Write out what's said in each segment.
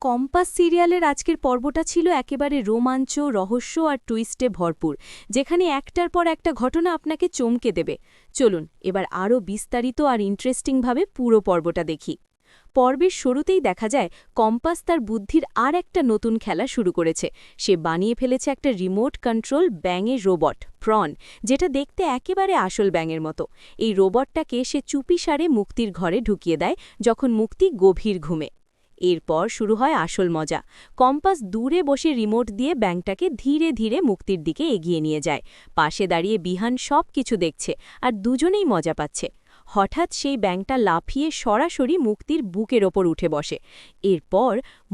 Compass সিরিয়ালের আজকের পর্বটা ছিল একেবারে রোমাঞ্চ, রহস্য আর টুইস্টে ভরপুর, যেখানে একটার পর একটা ঘটনা আপনাকে চমকে দেবে। চলুন এবার আরও বিস্তারিত আর ইন্টারেস্টিংভাবে পুরো পর্বটা দেখি। পর্বের শুরুতেই দেখা যায় কম্পাস তার বুদ্ধির আর একটা নতুন খেলা শুরু করেছে। সে বানিয়ে ফেলেছে একটা রিমোট কন্ট্রোল ব্যাঙের রোবট প্রন, যেটা দেখতে একেবারে আসল ব্যাঙের মতো। এই রোবটটাকে সে চুপিসারে মুক্তির ঘরে ঢুকিয়ে দেয় যখন মুক্তি গভীর ঘুমে। এরপর শুরু হয় আসল মজা। কম্পাস দূরে বসে রিমোট দিয়ে ব্যাঙটাকে ধীরে ধীরে মুক্তির দিকে এগিয়ে নিয়ে যায়। পাশে দাঁড়িয়ে বিহান সব কিছু দেখছে আর দুজনেই মজা পাচ্ছে। হঠাৎ সেই ব্যাঙটা লাফিয়ে সরাসরি মুক্তির বুকের ওপর উঠে বসে। এরপর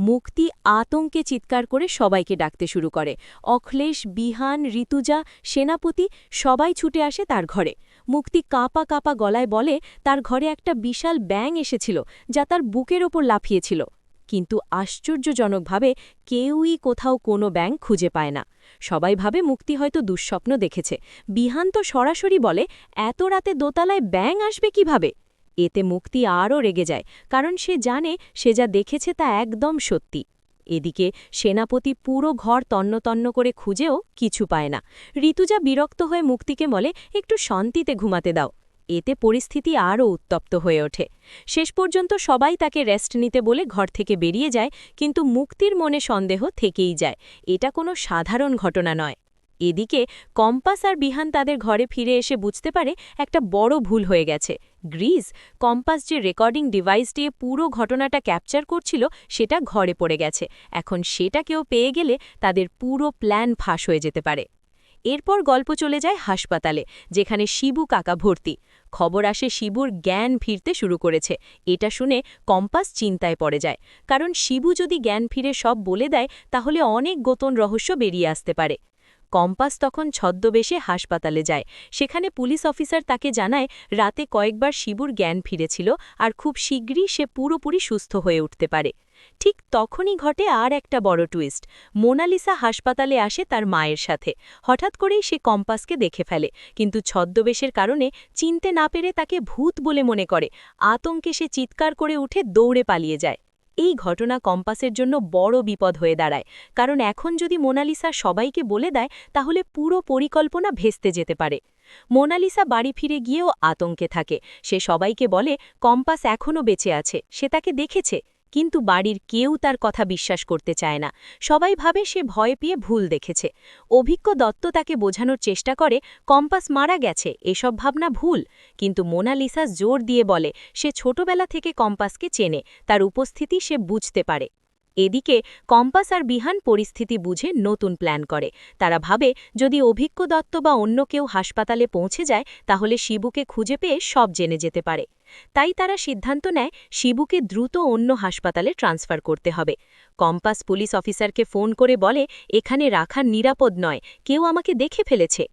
মুক্তি আতঙ্কে চিৎকার করে সবাইকে ডাকতে শুরু করে। অখিলেশ, বিহান, ঋতুজা, সেনাপতি সবাই ছুটে আসে তার ঘরে। মুক্তি কাঁপা কাঁপা গলায় বলে তার ঘরে একটা বিশাল ব্যাঙ এসেছিল, যা তার বুকের ওপর লাফিয়েছিল। কিন্তু আশ্চর্যজনকভাবে কেউই কোথাও কোনো ব্যাঙ খুঁজে পায় না। সবাই ভাবে মুক্তি হয়তো দুঃস্বপ্ন দেখেছে। বিহান তো সরাসরি বলে, এত রাতে দোতলায় ব্যাঙ আসবে কিভাবে? এতে মুক্তি আরও রেগে যায়, কারণ সে জানে সে যা দেখেছে তা একদম সত্যি। এদিকে সেনাপতি পুরো ঘর তন্ন করে খুঁজেও কিছু পায় না। ঋতুজা বিরক্ত হয়ে মুক্তিকে বলে, একটু শান্তিতে ঘুমাতে দাও। এতে পরিস্থিতি আরও উত্তপ্ত হয়ে ওঠে। শেষ পর্যন্ত সবাই তাকে রেস্ট নিতে বলে ঘর থেকে বেরিয়ে যায়, কিন্তু মুক্তির মনে সন্দেহ থেকেই যায়। এটা কোনো সাধারণ ঘটনা নয়। এদিকে কম্পাস আর বিহান তাদের ঘরে ফিরে এসে বুঝতে পারে একটা বড় ভুল হয়ে গেছে। গ্রিজ, কম্পাস যে রেকর্ডিং ডিভাইস দিয়ে পুরো ঘটনাটা ক্যাপচার করছিল, সেটা ঘরে পড়ে গেছে। এখন সেটা কেউ পেয়ে গেলে তাদের পুরো প্ল্যান ফাঁস হয়ে যেতে পারে। এরপর গল্প চলে যায় হাসপাতালে, যেখানে শিবু কাকা ভর্তি। খবর আসে শিবুর জ্ঞান ফিরতে শুরু করেছে। এটা শুনে কম্পাস চিন্তায় পড়ে যায়, কারণ শিবু যদি জ্ঞান ফিরে সব বলে দেয় তাহলে অনেক গোপন রহস্য বেরিয়ে আসতে পারে। কম্পাস তখন ছদ্মবেশে হাসপাতালে যায়। সেখানে পুলিশ অফিসার তাকে জানায় রাতে কয়েকবার শিবুর জ্ঞান ফিরেছিল আর খুব শীঘ্রই সে পুরোপুরি সুস্থ হয়ে উঠতে পারে। ঠিক তখনই ঘটে আর একটা বড় টুইস্ট। মোনালিসা হাসপাতালে আসে তার মায়ের সাথে। হঠাৎ করেই সে কম্পাসকে দেখে ফেলে, কিন্তু ছদ্মবেশের কারণে চিনতে না পেরে তাকে ভূত বলে মনে করে। আতঙ্কে সে চিৎকার করে উঠে দৌড়ে পালিয়ে যায়। এই ঘটনা কম্পাসের জন্য বড় বিপদ হয়ে দাঁড়ায়, কারণ এখন যদি মোনালিসা সবাইকে বলে দেয় তাহলে পুরো পরিকল্পনা ভেস্তে যেতে পারে। মোনালিসা বাড়ি ফিরে গিয়েও আতঙ্কে থাকে। সে সবাইকে বলে কম্পাস এখনও বেঁচে আছে, সে তাকে দেখেছে। কিন্তু বাড়ির কেউ তার কথা বিশ্বাস করতে চায় না। সবাই ভাবে সে ভয় পেয়ে ভুল দেখেছে। অভিজ্ঞ দত্ত তাকে বোঝানোর চেষ্টা করে কম্পাস মারা গেছে, এসব ভাবনা ভুল। কিন্তু মোনালিসা জোর দিয়ে বলে সে ছোটবেলা থেকে কম্পাসকে চেনে, তার উপস্থিতি সে বুঝতে পারে। এদিকে কম্পাস আর বিহান পরিস্থিতি বুঝে নতুন প্ল্যান করে। তারা ভাবে যদি অভিজ্ঞ দত্ত বা অন্য কেউ হাসপাতালে পৌঁছে যায় তাহলে শিবুকে খুঁজে পেয়ে সব জেনে যেতে পারে। তাই তারা সিদ্ধান্ত নেয় শিবুকে দ্রুত অন্য হাসপাতালে ট্রান্সফার করতে হবে। কম্পাস পুলিশ অফিসারকে ফোন করে বলে এখানে রাখা নিরাপদ নয়, কেউ আমাকে দেখে ফেলেছে।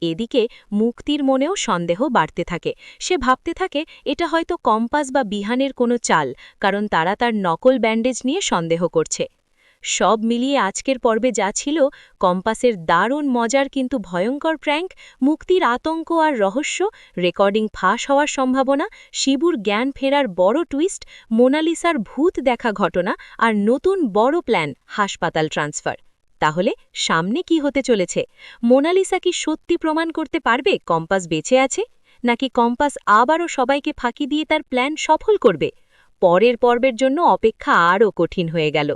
এদিকে মুক্তির মনেও সন্দেহ বাড়তে থাকে। সে ভাবতে থাকে এটা হয়তো কম্পাস বা বিহানের কোনো চাল, কারণ তারা তার নকল ব্যান্ডেজ নিয়ে সন্দেহ করছে। সব মিলিয়ে আজকের পর্বে যা ছিল কম্পাসের দারুণ মজার কিন্তু ভয়ঙ্কর প্র্যাঙ্ক, মুক্তির আতঙ্ক আর রহস্য, রেকর্ডিং ফাঁস হওয়ার সম্ভাবনা, শিবুর জ্ঞান ফেরার বড় টুইস্ট, মোনালিসার ভূত দেখা ঘটনা আর নতুন বড় প্ল্যান হাসপাতাল ট্রান্সফার। তাহলে সামনে কি হতে চলেছে? মোনালিসা কি সত্যি প্রমাণ করতে পারবে কম্পাস বেঁচে আছে, নাকি কম্পাস আবারও সবাইকে ফাঁকি দিয়ে তার প্ল্যান সফল করবে? পরের পর্বের জন্য অপেক্ষা আরও কঠিন হয়ে গেল।